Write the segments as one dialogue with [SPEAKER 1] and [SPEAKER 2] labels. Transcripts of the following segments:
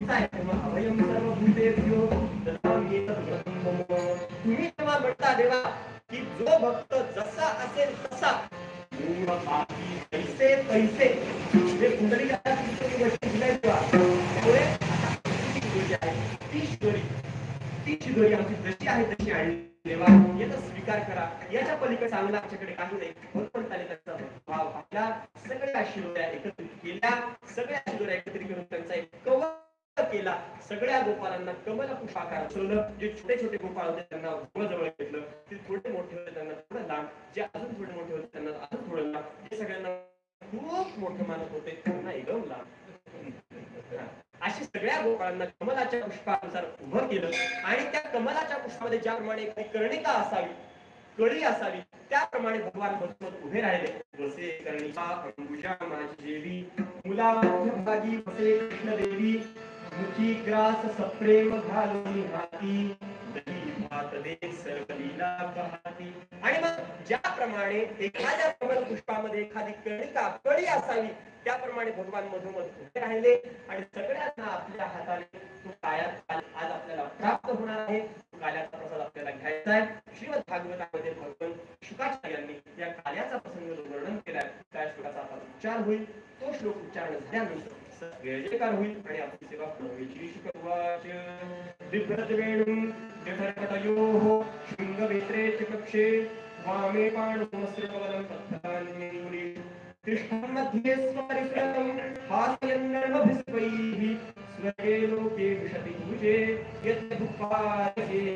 [SPEAKER 1] तुम्ही तेव्हा म्हणता देवा की जो भक्त जसा असेल तसा पैसे पैसे ती शिदोरी आमची जशी आहे तशी आणली देवा, याचा स्वीकार करा. याच्या पलीकडे चांगला आमच्याकडे काही नाही. पण त्याचा भाव आपल्या सगळ्या शिदोऱ्या एकत्रित केल्या, सगळ्या शिदोऱ्या एकत्रित करून त्यांचा एक कवच केला. सगळ्या गोपालांना कमल पुष्पाकार ठेवलं. जे छोटे छोटे गोपाळ होते त्यांना जवळ घेतलं, ते थोडे मोठे होते त्यांना थोडं लांब, जे अजून थोडे मोठे होते त्यांना अजून थोडं लांब, जे सगळ्यांना खूप मोठे मानत होते त्यांना एकदम लांब. अशी सगळ्या गोपाळांना कमलाच्या पुष्पानुसार उभं केलं. आणि त्या कमलाच्या पुष्पामध्ये ज्याप्रमाणे कर्णिका असावी, कळी असावी, त्याप्रमाणे भगवान भगवंत उभे राहिले. वसे कर्णिका अंबुजा माझी देवी, मुला मध्यभागी वसे कृष्ण देवी, मुखी ग्रास सप्रेम घालून हाती, दही भात दे सर्व लीला पाहती. आणि मग ज्याप्रमाणे एखाद्या कमल पुष्पामध्ये एखादी कर्णिका कळी असावी, त्याप्रमाणे भगवान मधोमध उभे राहिले. आणि सगळ्यांना आपल्या हाताने तो कायाचा आज आपल्याला प्राप्त होणार आहे. काल्याचा प्रसाद आपल्याला घ्यायचा आहे. श्रीमद भागवतामध्ये भगवान शुकाचार्यांनी या काल्याचा प्रसंग वर्णन केलाय. त्या श्लोकाचा आता उच्चार होईल. तो श्लोक उच्चारण झाल्यानंतर जयजयकार होईल आणि आपली सेवा पूर्ण होईल. श्री शुकवाच दिव्यद्वेणुं जठरकटयोः शृंगवेत्रे च कक्षे वामे पाणुमस्त्रकवलं पद्मान्येमुनि कृष्णं मध्ये स्मरितं हास्यन्नर्मभिस्वैः स्वर्गे लोके विशति भुजे यद्भुपाये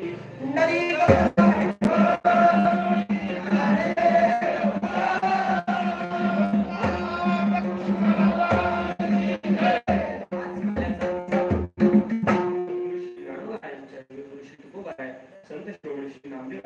[SPEAKER 1] संत श्रोमणी श्री नामदेव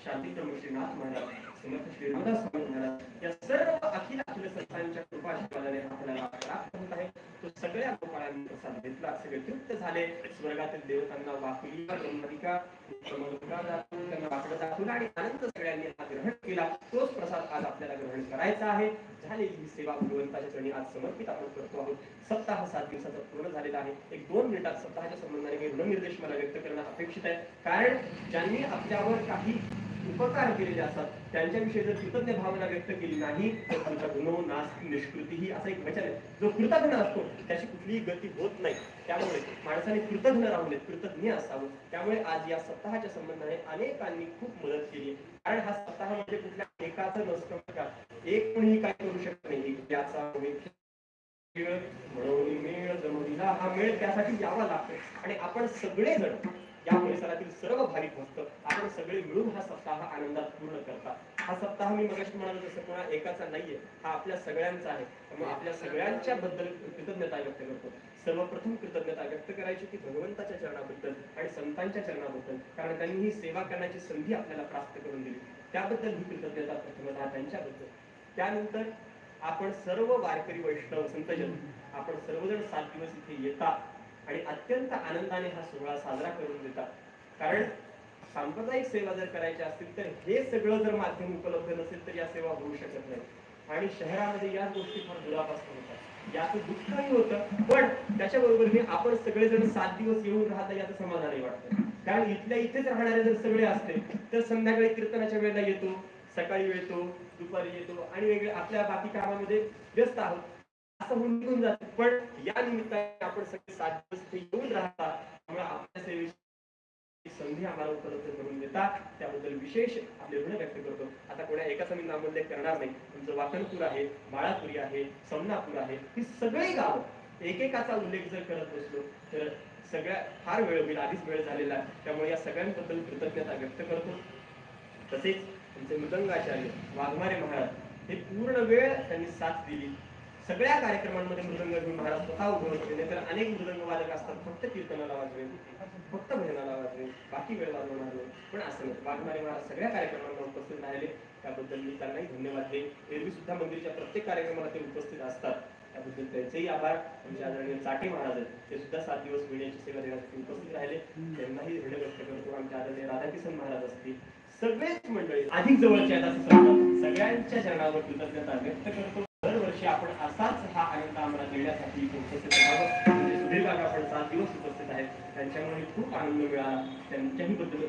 [SPEAKER 1] शांती प्रमुख श्रीनाथ महाराज, समर्थ श्री रामदास स्वामी महाराज, या सर्व अखिल संस्थांच्या कृपा आशीर्वादाने आपल्याला प्राप्त होत आहे. तो सगळ्या गोपाळांनी प्रसाद घेतला, सगळे तृप्त झाले. स्वर्गातील देवतांना वाकली ब्रह्मदिका त्यांना वाकडं दाखवलं आणि आनंद सगळ्यांनी हा ग्रहण केला. तोच प्रसाद आज आपल्याला ग्रहण करायचा आहे. झालेली ही सेवा भगवंताच्या चरणी आज समर्पित आपण करतो आहोत. सप्ताह 7 दिवसाचा पूर्ण झालेला आहे. एक 2 मिनिटात सप्ताहाच्या संबंधाने काही ऋणनिर्देश मला व्यक्त करणं अपेक्षित आहे. कारण ज्यांनी आपल्यावर काही उपकार केलेले असतात त्यांच्याविषयी जर कृतज्ञ भावना व्यक्त केली नाही तर तुमचा गुणो नास्ति निष्कृती ही असं एक वचन आहे. जो कृतज्ञ असतो त्याची कुठलीही गती होत नाही. त्यामुळे माणसाने कृतज्ञ राहू नये, कृतज्ञ असावं. त्यामुळे आज या सप्ताहाच्या संबंधाने अनेकांनी खूप मदत केली. कारण हा सप्ताह म्हणजे कुठल्या एकाचं नसतं का, एक कोणीही काय करू शकत नाही. याचा म्हणून मेळ जमविला, हा मेळ त्यासाठी यावा लागतो. आणि आपण सगळेजण या परिसरातील सर्व भाविक भक्त आपण सगळे मिळून हा सप्ताह आनंदात पूर्ण करतात. हा सप्ताह मी मगाशी म्हणालो तसं कोणा एकाचा नाहीये, हा आपल्या सगळ्यांचा आहे. त्यामुळे आपल्या सगळ्यांच्या बद्दल कृतज्ञता व्यक्त करतो. सर्वप्रथम कृतज्ञता व्यक्त करायची की भगवंताच्या चरणाबद्दल आणि संतांच्या चरणाबद्दल, कारण त्यांनी ही सेवा करण्याची संधी आपल्याला प्राप्त करून दिली. त्याबद्दल ही कृतज्ञता प्रथमतः त्यांच्याबद्दल. त्यानंतर आपण सर्व वारकरी वैष्णव संतजन आपण सर्वजण 7 दिवस इथे येतात आणि अत्यंत आनंदाने हा सोहळा साजरा करून देतात. कारण सांप्रदायिक सेवा जर करायच्या असतील तर हे सगळं जर माध्यम उपलब्ध नसेल तर या सेवा होऊ शकत नाही. आणि शहरामध्ये या गोष्टी फार दुरापासून होतात, याचं दुःखही होतं. पण त्याच्याबरोबर आपण सगळेजण 7 दिवस येऊन राहता याचं समाधानही वाटतं. कारण इथल्या इथेच राहणारे जर सगळे असते तर संध्याकाळी कीर्तनाच्या वेळेला येतो, सकाळी येतो, दुपारी येतो आणि वेगळे आपल्या बाकी कामामध्ये व्यस्त आहोत असं होऊन निघून जातं. पण या निमित्ताने आपण सगळे 7 दिवस इथे येऊन राहतात. त्यामुळे आपल्या सेवेची संधी आम्हाला उपलब्ध करून देतात. त्याबद्दल विशेष आपले ऋण व्यक्त करतो. आता कोणा एकाचा मी नामोल्लेख करणार नाही. तुमचं वाकणपूर आहे, बाळापुरी आहे, समनापूर आहे, ही सगळी गावं एकेकाचा उल्लेख जर करत बसलो तर सगळ्या फार वेळ होईल. आधीच वेळ झालेला आहे. त्यामुळे या सगळ्यांबद्दल कृतज्ञता व्यक्त करतो. तसेच तुमचे मृदंगाचार्य वाघमारे महाराज हे पूर्ण वेळ त्यांनी साथ दिली. सगळ्या कार्यक्रमांमध्ये मृदंग घेऊन महाराज स्वतः उभे होते. नाही तर अनेक मृदंग वादक असतात, फक्त कीर्तनाला वाजवेल, फक्त भजनाला वाजवेल, बाकी वेळ वाजवणार नाही. पण असं नाही, वाघमारे महाराज सगळ्या कार्यक्रमांना उपस्थित राहिले. त्याबद्दल मी त्यांनाही धन्यवाद देईन. एरवी सुद्धा मंदिरच्या प्रत्येक कार्यक्रमाला ते उपस्थित असतात. त्याबद्दल त्यांचेही आभार. आमचे आदरणीय चाटे महाराज आहेत, ते सुद्धा 7 दिवस वेळेची सेवा देण्यासाठी उपस्थित राहिले. त्यांनाही ऋण व्यक्त करतो. आमचे आदरणीय राधाकिशन महाराज असतील, सगळेच मंडळी अधिक जवळचे आहेत असं समजा, सगळ्यांच्या चरणावर कृतज्ञता व्यक्त करतो. दरवर्षी आपण असाच हा आनंद आम्हाला देण्यासाठी उपस्थित राहावं. सुधीर काका पण 7 दिवस उपस्थित आहेत, त्यांच्यामुळे खूप आनंद मिळाला. त्यांच्याही बद्दल